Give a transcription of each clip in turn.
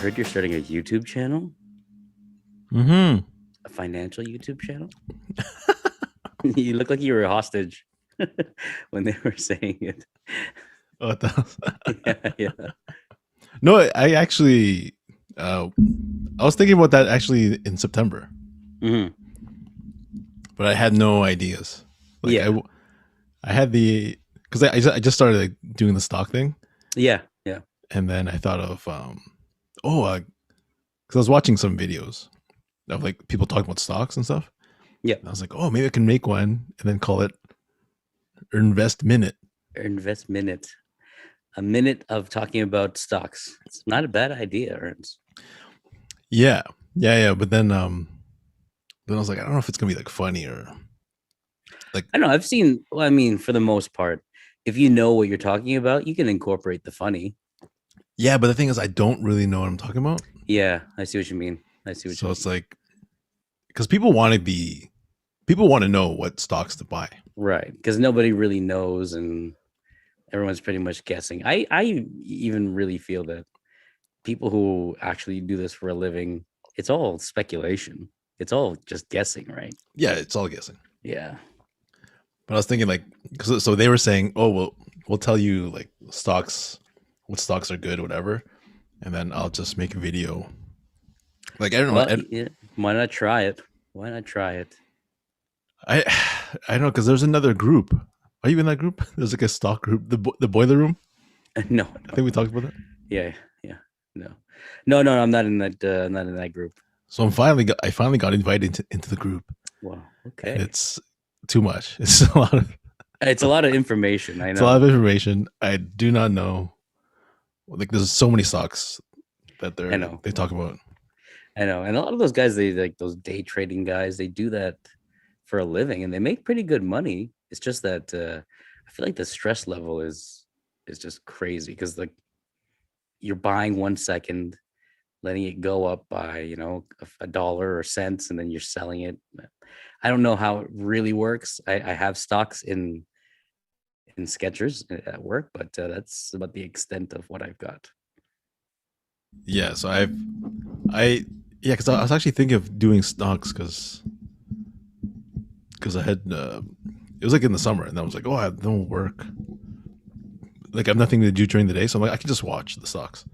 heard you're starting a YouTube channel, Mm-hmm. a financial YouTube channel. You look like you were a hostage when they were saying it. Oh, that Yeah, yeah. no, I actually, I was thinking about that actually in September, Hmm. but I had no ideas. Like Yeah, I had the because I just started like doing the stock thing, yeah, yeah, and then I thought of because I was watching some videos of like people talking about stocks and stuff. yeah. And I was like, oh, maybe I can make one and then call it Invest Minute. Invest minute. A minute of talking about stocks. It's not a bad idea, Ernst. Yeah, yeah. But then I was like, I don't know if it's gonna be like funny or like I don't know. I've seen, well, I mean, for the most part, if you know what you're talking about, you can incorporate the funny. yeah. But the thing is, I don't really know what I'm talking about. Yeah, I see what you mean. I see what you So it's mean. like because people want to know what stocks to buy. Right. Because nobody really knows and everyone's pretty much guessing. I even really feel that people who actually do this for a living, it's all speculation. It's all just guessing, right? Yeah, it's all guessing. Yeah. But I was thinking like, cause, so they were saying, oh, well, we'll tell you like stocks, what stocks are good, or whatever, and then I'll just make a video. Like I don't know, Well, yeah, why not try it? Why not try it? I, I don't know, cause there's another group. Are you in that group? There's like a stock group, the boiler room. No, I no. think we talked about that. Yeah, yeah. No. No, no, I'm not in that not in that group. So I finally got invited into the group, Wow. and Okay. it's too much. It's a lot of It's a lot of information, I it's a lot know. of information. I do not know. Like there's so many stocks that I know. they talk about. I know. And a lot of those guys, they like those day trading guys, they do that for a living and they make pretty good money. It's just that I feel like the stress level is just crazy because like you're buying 1 second, letting it go up by a dollar or cents, and then you're selling it. I don't know how it really works. I have stocks in Skechers at work, but that's about the extent of what I've got. Yeah, so I yeah, because I was actually thinking of doing stocks because I had it was like in the summer, and I was like, oh, I don't work. Like I have nothing to do during the day, so I'm like, I can just watch the stocks.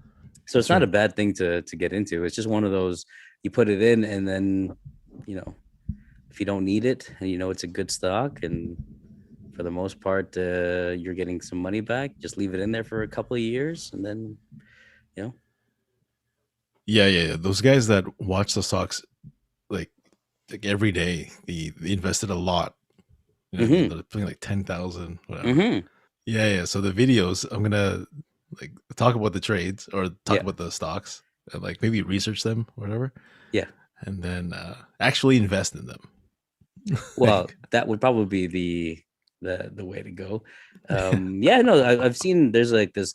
So it's not a Sure. bad thing to get into. It's just one of those, you put it in and then you know if you don't need it and it's a good stock, and for the most part you're getting some money back, just leave it in there for a couple of years and then you know Yeah. Those guys that watch the stocks like every day, they invested a lot. You know what I mean? mm-hmm, They're putting like 10,000, whatever. mm-hmm. Yeah. So the videos, I'm gonna like talk about the trades or talk Yeah, about the stocks and like maybe research them, or whatever, yeah. and then actually invest in them. Well, that would probably be the way to go. Yeah, no, I've seen there's like this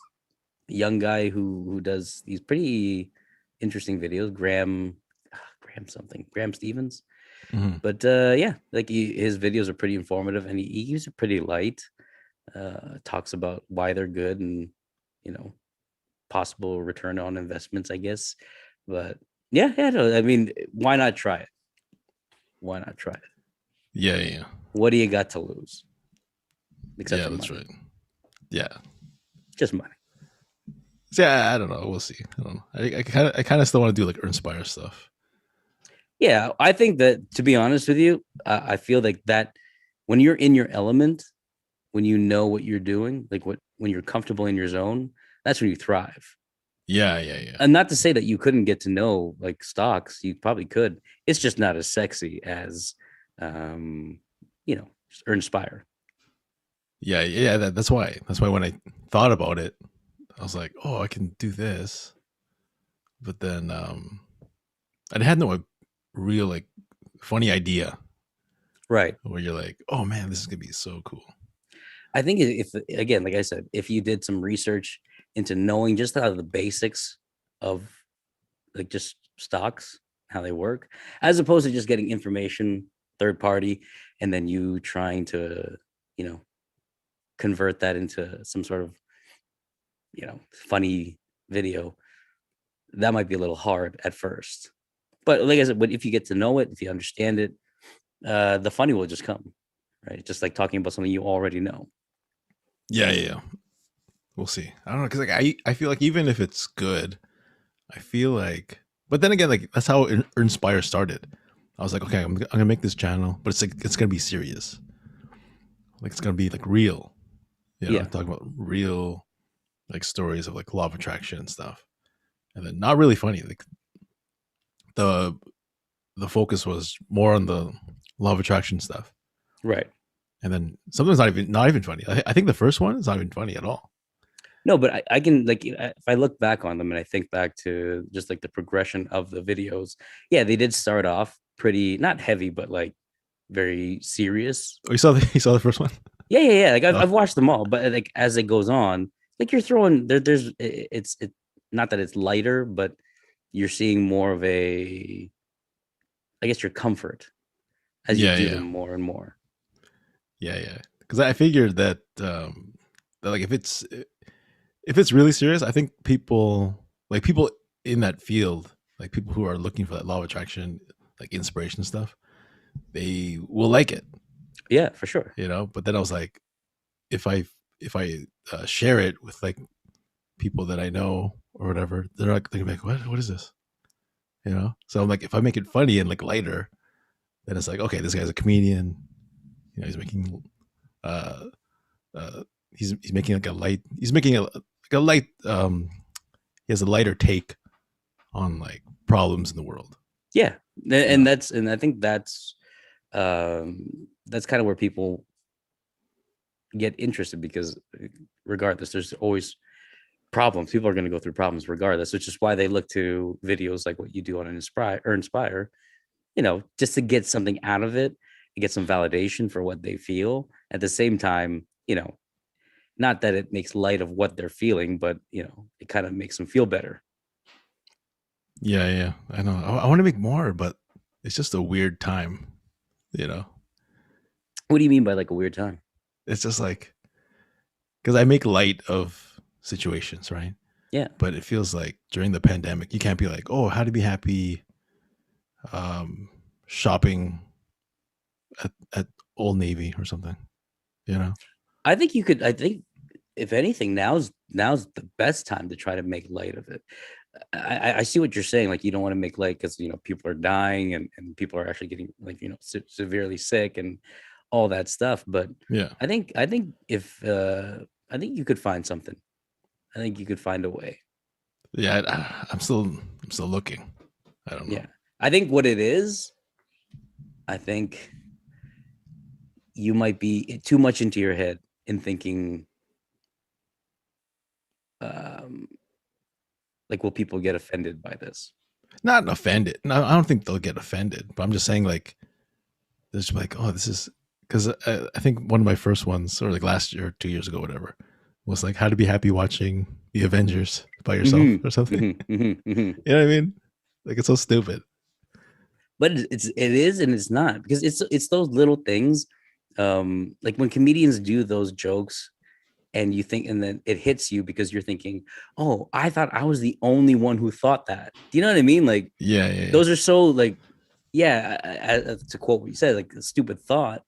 young guy who does these pretty interesting videos, Graham something, Graham Stevens. Mhm. But yeah, like his videos are pretty informative, and he keeps it pretty light. Talks about why they're good and you know possible return on investments, I guess. But yeah, yeah, no, I mean, why not try it? Why not try it? Yeah. What do you got to lose except Yeah, for that's money? right. Yeah. Just money. So, yeah, I don't know. We'll see. I don't know. I kind of still want to do like Inspire stuff. Yeah, I think that, to be honest with you, I feel like that when you're in your element, when you know what you're doing, like when you're comfortable in your zone, that's when you thrive. Yeah. And not to say that you couldn't get to know like stocks, you probably could. It's just not as sexy as, um, Inspire. Yeah. That's why. That's why when I thought about it, I was like, oh, I can do this. But then I had no real like funny idea Right. where you're like, oh man, this is gonna be so cool. I think if again, like I said, if you did some research into knowing just how the basics of like just stocks, how they work, as opposed to just getting information third party and then you trying to, you know, convert that into some sort of, funny video. that might be a little hard at first. But like I said, but if you get to know it, if you understand it, the funny will just come, right? Just like talking about something you already know. Yeah, yeah, yeah. We'll see. I don't know, because like I feel like even if it's good, I feel like, but then again, like that's how Inspire started. I was like, okay, I'm gonna make this channel, but it's like it's gonna be serious. Like it's gonna be like real, Yeah, talking about real like stories of like law of attraction and stuff, and then not really funny. Like the the focus was more on the law of attraction stuff, right. and then something's not even funny. I think the first one is not even funny at all. No, but I can like if I look back on them and I think back to just like the progression of the videos, yeah, they did start off pretty not heavy, but like very serious. Oh, you saw the first one? Yeah. Like Oh, I've watched them all, but like as it goes on, like you're throwing there's it's not that it's lighter, but you're seeing more of a, I guess, your comfort as you yeah, do yeah, them more and more. yeah, yeah. Because I figured that like if it's really serious, I think people in that field, like people who are looking for that law of attraction, like inspiration stuff, they will like it, Yeah, for sure. But then I was like, if I share it with like people that I know or whatever, they're like, what is this? So I'm like, if I make it funny and like lighter, then it's like, okay, this guy's a comedian. He's making uh he's making like a light. He's making a light. He has a lighter take on like problems in the world. Yeah, You and know. and I think that's kind of where people get interested because regardless, there's always problems. People are going to go through problems regardless, which is why they look to videos like what you do on Inspire, just to get something out of it, to get some validation for what they feel. At the same time, not that it makes light of what they're feeling, but it kind of makes them feel better. Yeah, yeah. I know. I want to make more, but it's just a weird time. You know. What do you mean by like a weird time? It's just like because I make light of situations, right? Yeah. But it feels like during the pandemic, you can't be like, oh, how to be happy um, shopping at Old Navy or something. You know? I think if anything, now's the best time to try to make light of it. I see what you're saying. Like you don't want to make light because people are dying and people are actually getting like severely sick and all that stuff. But Yeah. I think if I think you could find something. I think you could find a way. Yeah. I'm still looking. I don't know. Yeah. I think what it is, I think you might be too much into your head in thinking um like will people get offended by this? Not offended. No, I don't think they'll get offended. But I'm just saying, like, there's like, oh, this is because I think one of my first ones, or like last year, 2 years ago, whatever, was like how to be happy watching the Avengers by yourself Mm-hmm. or something. Mm-hmm. Mm-hmm. Mm-hmm. You know what I mean? Like it's so stupid. But it is and it's not because it's those little things like when comedians do those jokes and you think and then it hits you because you're thinking, oh, I thought I was the only one who thought that. Do you know what I mean? Like Yeah, yeah, yeah. those are so like, yeah, to quote what you said, like a stupid thought,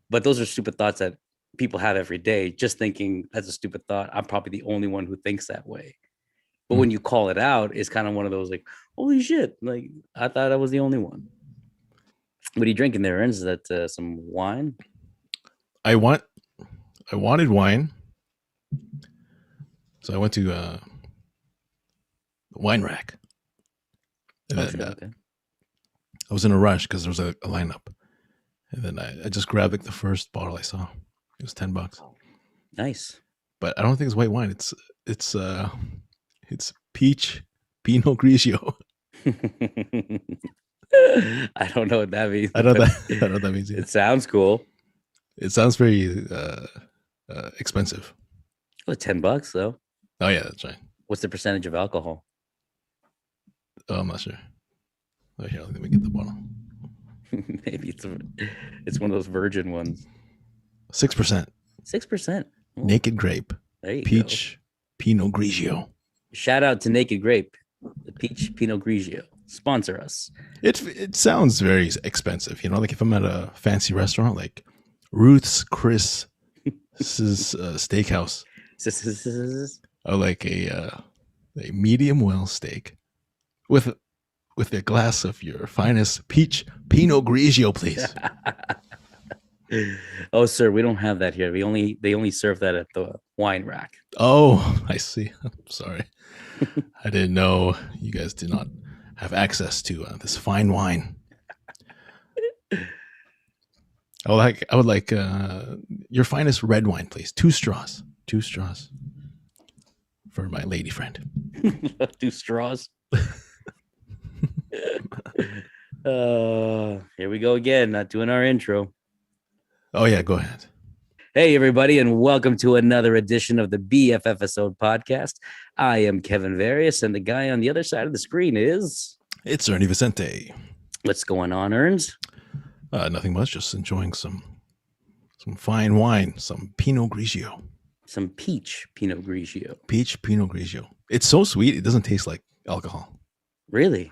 but those are stupid thoughts that people have every day, just thinking that's a stupid thought, I'm probably the only one who thinks that way. But Mm. when you call it out, it's kind of one of those like, holy shit, like I thought I was the only one. What are you drinking there? Is that some wine? I want, I wanted wine, so I went to the wine rack, and Oh then shit, okay. I was in a rush because there was a lineup, and then I just grabbed like the first bottle I saw. It was $10, Nice. but I don't think it's white wine. It's peach Pinot Grigio. I don't know what that means, I know but that. I know what that means. Yeah. it sounds cool. It sounds very expensive. Oh, $10 though. Oh yeah, that's right. What's the percentage of alcohol? Oh, I'm not sure. Oh, here, let me get the bottle. Maybe it's one of those virgin ones. 6%. 6%. Naked grape, There you go. peach Pinot Grigio. Shout out to Naked Grape. The peach Pinot Grigio. Sponsor us. It sounds very expensive, you know. Like if I'm at a fancy restaurant, like Ruth's Chris Steakhouse, or like a medium well steak with a glass of your finest peach Pinot Grigio, please. Oh, sir, we don't have that here. They only serve that at the wine rack. Oh, I see. I'm sorry. I didn't know you guys did not have access to this fine wine. I would like your finest red wine, please. 2 straws. 2 straws for my lady friend. 2 straws. Here we go again, not doing our intro. Oh yeah, go ahead. Hey everybody, and welcome to another edition of the BFFisode podcast. I am Kevin Various, and the guy on the other side of the screen is... It's Ernie Vicente. What's going on, Erns? Nothing much, just enjoying some fine wine, some Pinot Grigio. Some peach Pinot Grigio. Peach Pinot Grigio. It's so sweet, it doesn't taste like alcohol. Really?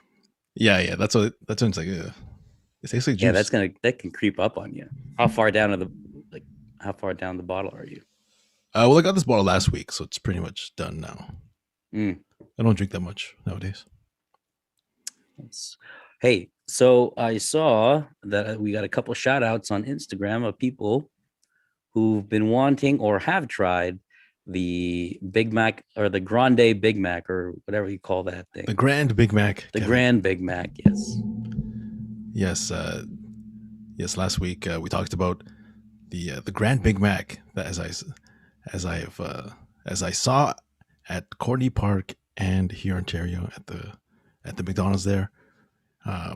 Yeah. That's what it's like. It tastes like juice. Yeah, that can creep up on you. How far down the bottle are you? Well, I got this bottle last week, so it's pretty much done now. I don't drink that much nowadays. Hey, so I saw that we got a couple shout outs on Instagram of people who've been wanting or have tried the Big Mac or the Grande Big Mac or whatever you call that thing. The Grand Big Mac. The Kevin. Grand Big Mac, yes. Yes. Last week we talked about the Grand Big Mac that as I saw at Courtney Park and here in Ontario at the McDonald's there. I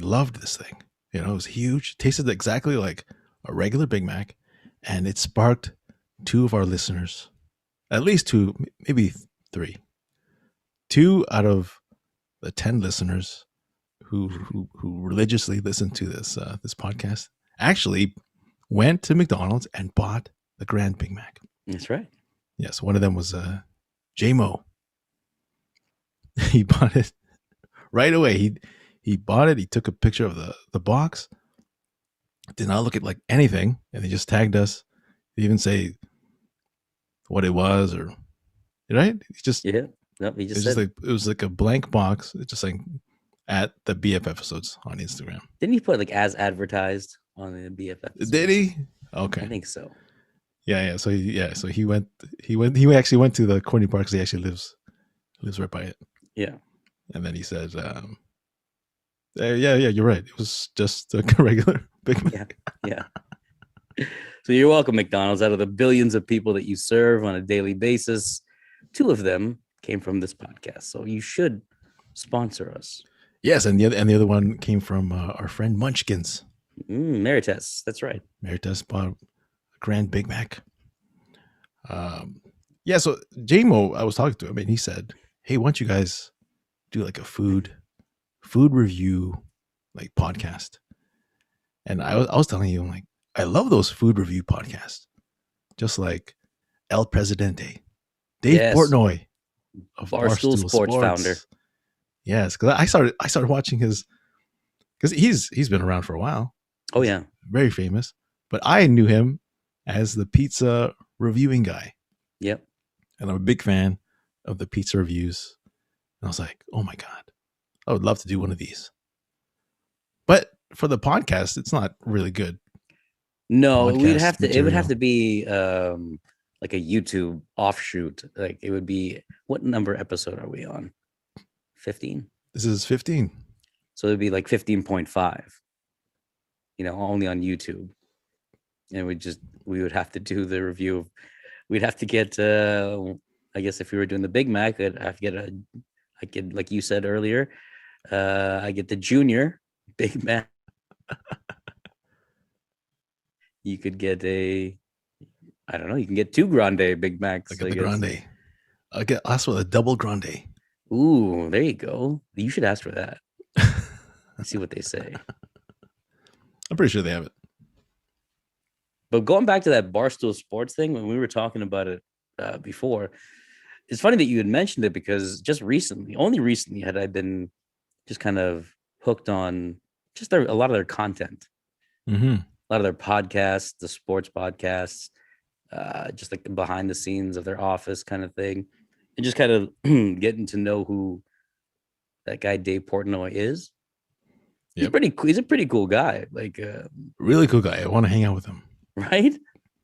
loved this thing. You know, it was huge. It tasted exactly like a regular Big Mac, and it sparked 2 of our listeners, at least 2, maybe 3. 2 out of the 10 listeners who religiously listen to this podcast actually went to McDonald's and bought the Grand Big Mac. That's right. Yes, one of them was J-Mo. He bought it right away. He bought it. He took a picture of the box. Did not look at like anything, and he just tagged us. He didn't even say what it was or right. He just he just said it was like a blank box. It's just like at the BFFisodes on Instagram. Didn't he put like as advertised on the BFF? Did he? Okay, I think so. Yeah. So he actually went to the Courtney Park because he actually lives right by it. Yeah. And then he said, yeah, you're right. It was just a regular Big Mac. Yeah. So you're welcome, McDonald's. Out of the billions of people that you serve on a daily basis, 2 of them came from this podcast. So you should sponsor us. Yes, and the other one came from our friend Munchkins. Merites, that's right. Merites bought a Grand Big Mac. So J-Mo, I was talking to him, and he said, hey, why don't you guys do like a food review like podcast? And I was telling you, I'm like, I love those food review podcasts, just like El Presidente, Dave Portnoy of Barstool Sports founder. Yes, because I started watching his, because he's been around for a while. Oh yeah, very famous. But I knew him as the pizza reviewing guy. Yep. And I'm a big fan of the pizza reviews. And I was like, oh my God, I would love to do one of these. But for the podcast, it's not really good. No, it would have to be like a YouTube offshoot. Like it would be, what number episode are we on? 15? This is 15. So it'd be like 15.5. You know, only on YouTube. And we would have to do the review. We'd have to get I guess if we were doing the Big Mac, I'd have to get like you said earlier, I get the junior Big Mac. You could get you can get 2 Grande Big Macs. I get the Grande. I'll ask for a double Grande. Ooh, there you go. You should ask for that. Let's see what they say. I'm pretty sure they have it. But going back to that Barstool Sports thing, when we were talking about it before, It's funny that you had mentioned it because just recently, only recently, had I been just kind of hooked on just a lot of their content, Mm-hmm. a lot of their podcasts, the sports podcasts, just like the behind the scenes of their office kind of thing, and just kind of getting to know who that guy Dave Portnoy is. He's Yep. pretty cool. He's a pretty cool guy. Like, Really cool guy. I want to hang out with him. right?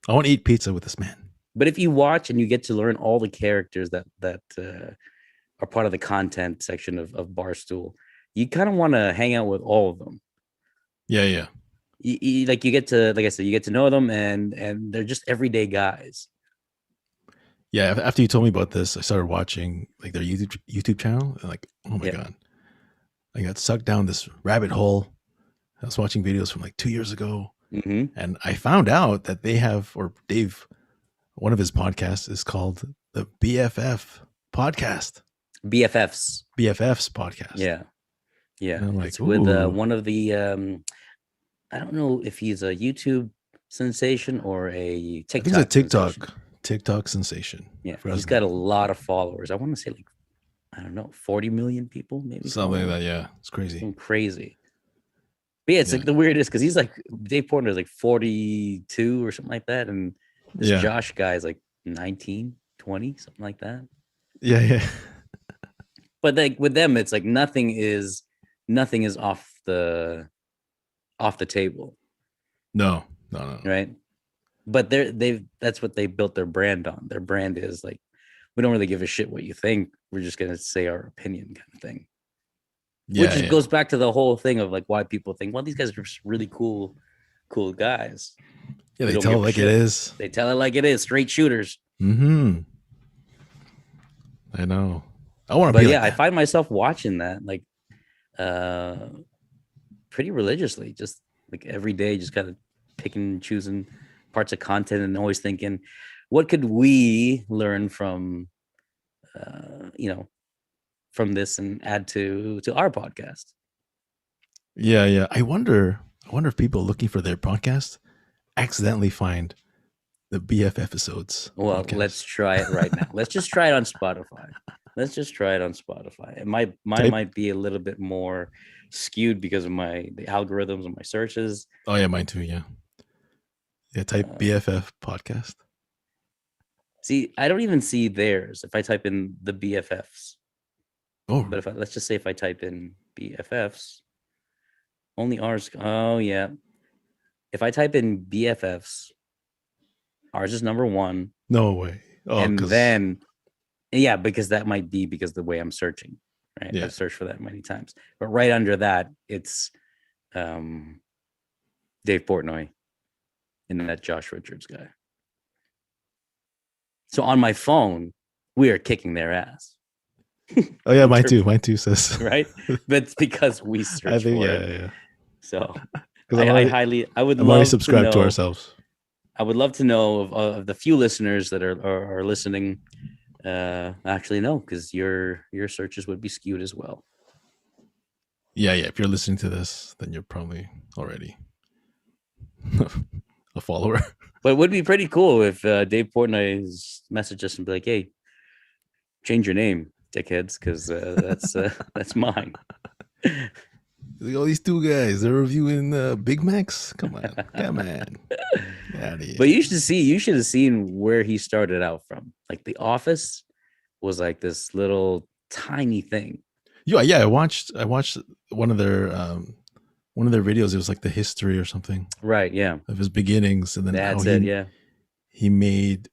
I want to eat pizza with this man. But if you watch and you get to learn all the characters that are part of the content section of Barstool, you kind of want to hang out with all of them. Yeah, yeah. Like you get to, like I said, you get to know them, and they're just everyday guys. Yeah, after you told me about this, I started watching like their YouTube channel, and like, oh my god, I got sucked down this rabbit hole. I was watching videos from like 2 years ago, and I found out that they have, or Dave, one of his podcasts is called the BFF podcast. BFFs. BFFs podcast. Yeah. And I'm like, it's with one of the I don't know if he's a YouTube sensation or a TikTok. I think it's a TikTok sensation. Yeah, he's got a lot of followers. I want to say like, I don't know, 40 million people, maybe something like that. Yeah, it's crazy. Something crazy. But yeah, it's like the weirdest because he's like, Dave Portnoy is like 42 or something like that, and this Josh guy is like 19, 20, something like that. Yeah, yeah. But like with them, it's like nothing is off the table. No. Right. But that's what they built their brand on. Their brand is like, we don't really give a shit what you think. We're just gonna say our opinion, kind of thing. Yeah, which goes back to the whole thing of like why people think, well, these guys are just really cool guys. Yeah, they tell it like it is. They tell it like it is. Straight shooters. Mm-hmm. I know. I want to be. But yeah, I find myself watching that like pretty religiously, just like every day, just kind of picking and choosing parts of content and always thinking, what could we learn from from this and add to our podcast? Yeah. I wonder if people looking for their podcast accidentally find the BFFisodes. Well, let's try it right now. Let's just try it on Spotify. It might be a little bit more skewed because of the algorithms of my searches. Oh yeah, mine too. Yeah. Type BFF podcast. See, I don't even see theirs if I type in the BFFs. Oh, but let's just say if I type in BFFs, only ours. Oh yeah, if I type in BFFs, ours is number 1. No way. Oh, and then because that might be because the way I'm searching, right? Yeah. I've searched for that many times, but right under that, it's Dave Portnoy and that Josh Richards guy. So on my phone, we are kicking their ass. Oh yeah, mine too says right, but it's because we search for it. Yeah. So I would love subscribe to ourselves. I would love to know of the few listeners that are listening. Actually, no, because your searches would be skewed as well. Yeah. If you're listening to this, then you're probably already a follower. But it would be pretty cool if Dave Portnoy messaged us and be like, "Hey, change your name, dickheads, because that's mine." Like, all these 2 guys, they're reviewing Big Macs. Come on. But you should have seen where he started out from. Like The Office was like this little tiny thing. Yeah. I watched one of their videos. It was like the history or something, right? Yeah, of his beginnings, and then that's it. Yeah, he made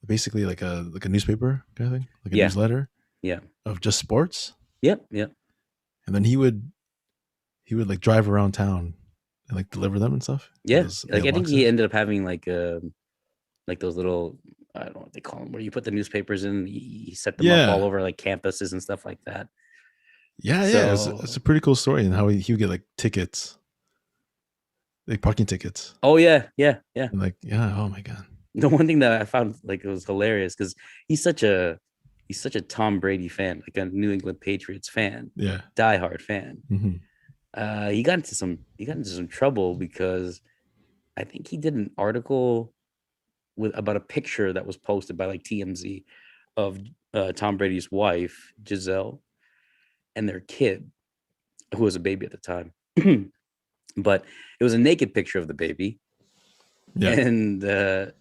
basically like a newspaper kind of thing, like a newsletter. Yeah, of just sports. Yep. And then he would like drive around town and like deliver them and stuff. Yeah, like I think he ended up having like those little, I don't know what they call them, where you put the newspapers in. He set them up all over like campuses and stuff like that. Yeah, it's a pretty cool story, and how he would get like tickets, like parking tickets. Oh yeah. And like oh my god. The one thing that I found like it was hilarious because he's such a Tom Brady fan, like a New England Patriots fan, diehard fan. Mm-hmm. He got into some trouble because I think he did an article about a picture that was posted by like TMZ of Tom Brady's wife Giselle and their kid, who was a baby at the time. But it was a naked picture of the baby, Yeah. and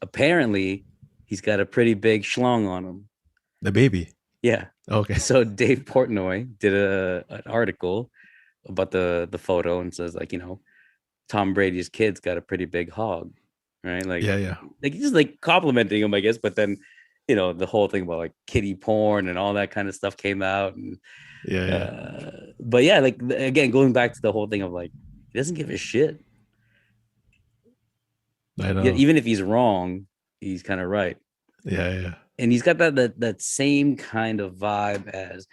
apparently he's got a pretty big schlong on him. The baby. Yeah. Okay. So Dave Portnoy did an article about the photo and says, like, Tom Brady's kid's got a pretty big hog, right? Like, Yeah. like just like complimenting him, I guess. But then, the whole thing about like kiddie porn and all that kind of stuff came out. And Yeah. but yeah, like again, going back to the whole thing of like, he doesn't give a shit. I know. Yeah, even if he's wrong, he's kind of right. Yeah. And he's got that same kind of vibe as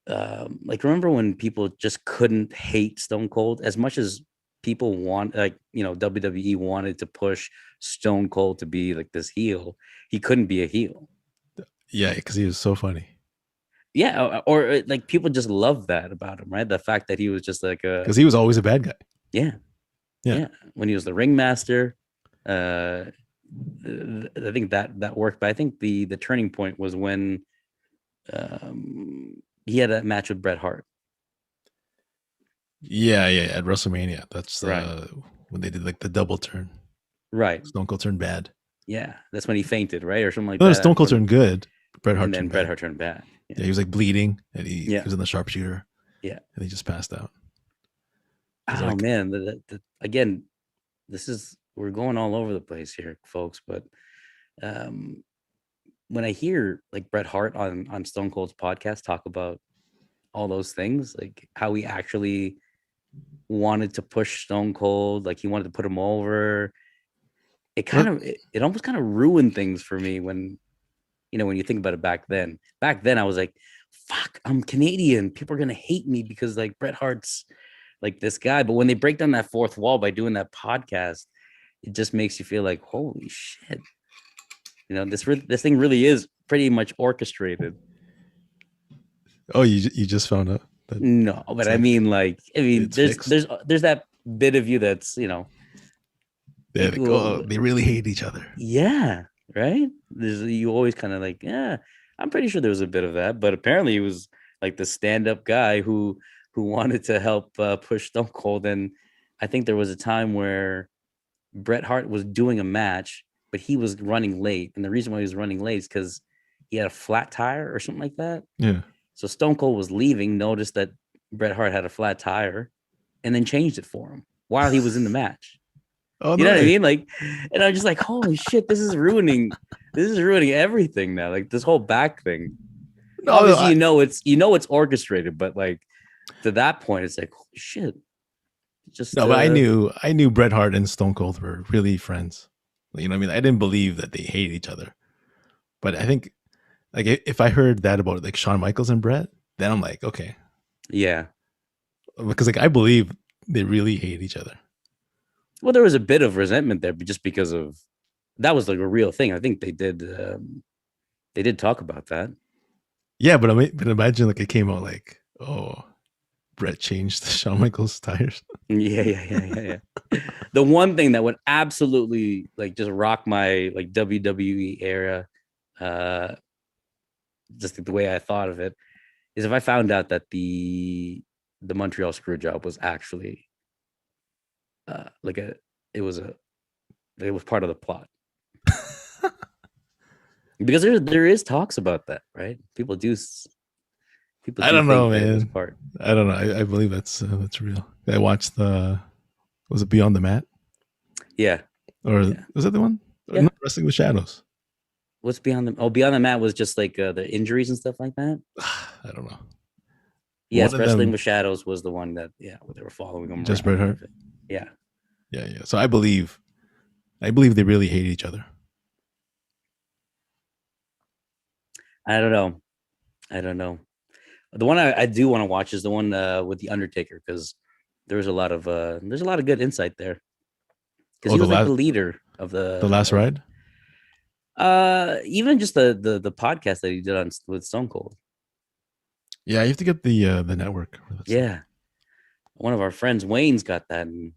like, remember when people just couldn't hate Stone Cold as much as people want, like, WWE wanted to push Stone Cold to be like this heel. He couldn't be a heel. Yeah, because he was so funny. Yeah, or like people just love that about him, right? The fact that he was just like because he was always a bad guy. Yeah. When he was the ringmaster, I think that worked. But I think the turning point was when he had a match with Bret Hart. Yeah, at WrestleMania. That's right. When they did like the double turn. Right. Stone Cold turned bad. Yeah, that's when he fainted, right, or something like that. No, Stone Cold turned good. Bret Hart and then turned Bret bad. Hart turned bad. Yeah, he was like bleeding, and he was in the sharpshooter. Yeah, and he just passed out. Oh like, man, again, we're going all over the place here, folks. But when I hear like Bret Hart on Stone Cold's podcast talk about all those things, like how he actually wanted to push Stone Cold, like he wanted to put him over, it almost kind of ruined things for me when you think about it. Back then I was like, fuck, I'm Canadian, people are gonna hate me because like Bret Hart's like this guy. But when they break down that fourth wall by doing that podcast, it just makes you feel like, holy shit, this thing really is pretty much orchestrated. Oh, you just found out? No, but I mean, there's that bit of you that's they really hate each other. Yeah, right. You always kind of like, yeah, I'm pretty sure there was a bit of that, but apparently he was like the stand-up guy who wanted to help push Stone Cold. And I think there was a time where Bret Hart was doing a match, but he was running late, and the reason why he was running late is because he had a flat tire or something like that. Yeah. So Stone Cold was leaving, noticed that Bret Hart had a flat tire, and then changed it for him while he was in the match. Oh, you know what I mean? Like, and I'm just like, holy shit, this is ruining everything now. Like this whole back thing. No, obviously, it's orchestrated, but like to that point, it's like, holy shit. Just no, but I knew Bret Hart and Stone Cold were really friends. You know what I mean? I didn't believe that they hate each other, but I think like if I heard that about like Shawn Michaels and Bret, then I'm like, okay, yeah, because like I believe they really hate each other. Well, there was a bit of resentment there, but just because of that was like a real thing. I think they did talk about that. Yeah, but imagine like it came out like, oh, Bret changed Shawn Michaels tires. Yeah. The one thing that would absolutely like just rock my like WWE era, just the way I thought of it, is if I found out that the Montreal Screwjob was actually it was part of the plot. Because there is talks about that, right? People do I don't know, man. I don't know. I believe that's real. I watched was it Beyond the Mat? Yeah. Or was that the one? Yeah. No, Wrestling with Shadows. What's Beyond the? Oh, Beyond the Mat was just like the injuries and stuff like that. I don't know. Yes, Wrestling with Shadows was the one that they were following him. Just Bret Hart. Yeah. So I believe they really hate each other. I don't know. The one I do want to watch is the one with the Undertaker, because there's a lot of good insight there. Because he was like the leader of the Last Ride. Even just the podcast that he did with Stone Cold. Yeah, you have to get the network. Yeah, one of our friends, Wayne's got that, and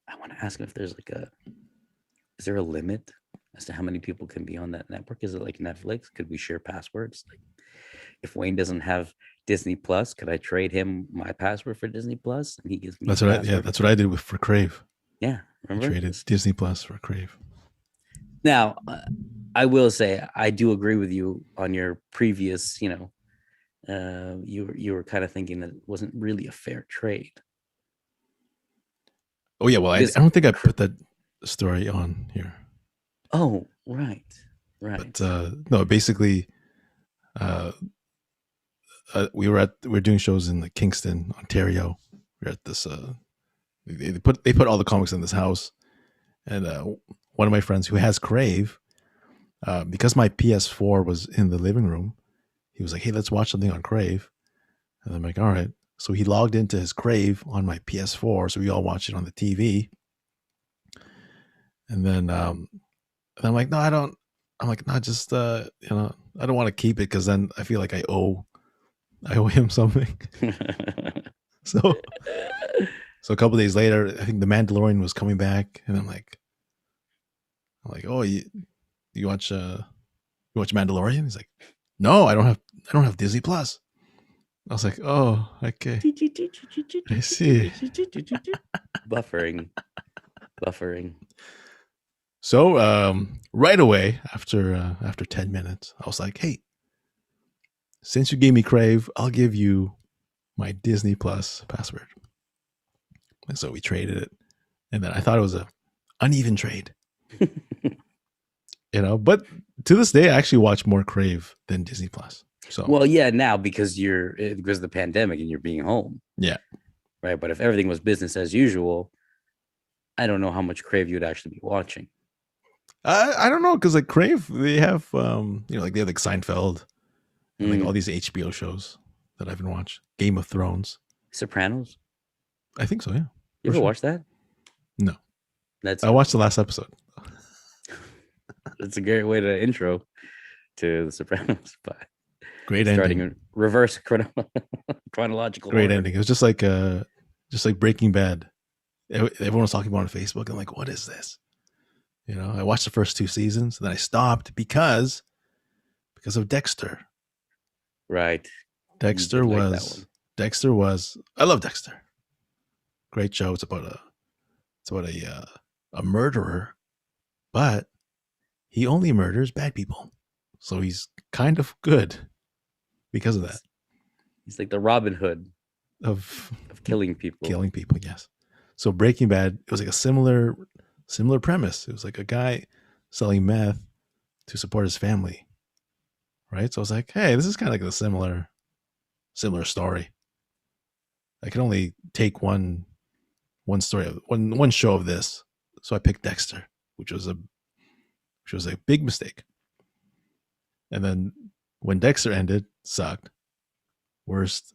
I want to ask him if there's like is there a limit as to how many people can be on that network? Is it like Netflix? Could we share passwords? Like, if Wayne doesn't have Disney Plus, could I trade him my password for Disney Plus and he gives me his password? That's what I did for Crave. Yeah, I remember? traded Disney Plus for Crave. Now, I will say I do agree with you on your previous. You were kind of thinking that it wasn't really a fair trade. Oh yeah, well I This, don't think I put that story on here. oh right, But no, basically, we were doing shows in like Kingston, Ontario. We are at this. They put all the comics in this house, and one of my friends who has Crave, because my PS4 was in the living room, he was like, "Hey, let's watch something on Crave," and I'm like, "All right." So he logged into his Crave on my PS4, so we all watched it on the TV. And then I'm like, "No, I don't." I'm like, "No, just I don't want to keep it because then I feel like I owe him something." So a couple days later, I think The Mandalorian was coming back, and I'm like, "Oh, you watch Mandalorian?" He's like, "No, I don't have Disney Plus." I was like, "Oh, okay, I see." Buffering. So right away after 10 minutes, I was like, "Hey, since you gave me Crave, I'll give you my Disney Plus password." And so we traded it, and then I thought it was a uneven trade, But to this day, I actually watch more Crave than Disney Plus. So well, yeah, now because of the pandemic and you're being home, yeah, right? But if everything was business as usual, I don't know how much Crave you'd actually be watching. I don't know because like Crave, they have like they have like Seinfeld and like all these HBO shows that I've been watching. Game of Thrones, Sopranos. I think so. Yeah, You ever watch that? No, I watched the last episode. That's a great way to intro to the Sopranos, but great starting ending. in reverse chronological. Great order. ending. It was just like Breaking Bad. Everyone was talking about it on Facebook. I'm like, what is this? I watched the first 2 seasons, and then I stopped because of Dexter. Right. Dexter was. I love Dexter. Great show. It's about a murderer, but he only murders bad people. So he's kind of good because of that. He's like the Robin Hood of killing people. Yes. So Breaking Bad, it was like a similar premise. It was like a guy selling meth to support his family. Right? So I was like, hey, this is kind of like a similar story. I can only take one story of one show of this. So I picked Dexter, which was a big mistake. And then when Dexter ended, sucked. Worst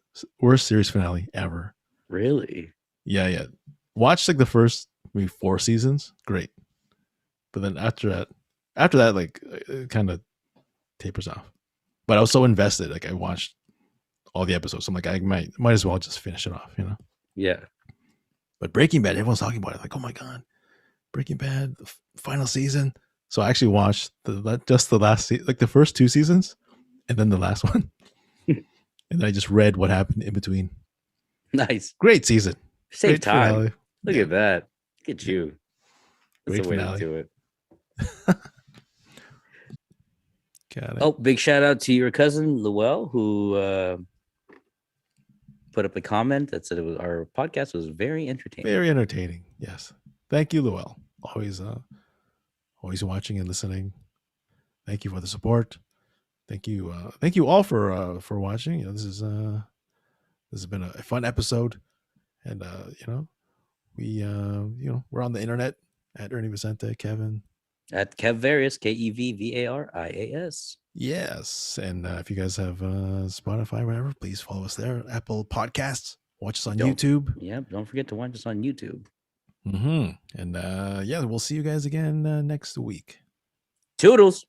series finale ever. Really? Yeah. Watched like the first maybe 4 seasons, great. But then after that, like it kind of tapers off. But I was so invested, like I watched all the episodes. So I'm like, I might as well just finish it off, Yeah. But Breaking Bad, everyone's talking about it. Like, oh my god, Breaking Bad, the final season. So I actually watched just the last like the first 2 seasons, and then the last one, and I just read what happened in between. Nice. Great season. Save Great time. Finale. Look at that. Look at you. That's Great the way finale. to do it. Got it. Oh, big shout out to your cousin Luell, who put up a comment that said our podcast was very entertaining. Very entertaining. Yes. Thank you, Luell. Always watching and listening. Thank you for the support. Thank you all for watching. This has been a fun episode, and we're on the internet at Ernie Vicente, Kevin at Kevvarius, KEVVARIAS. Yes, and if you guys have Spotify, whatever, please follow us there. Apple Podcasts. Watch us on YouTube. Yep, don't forget to watch us on YouTube. And we'll see you guys again next week. Toodles.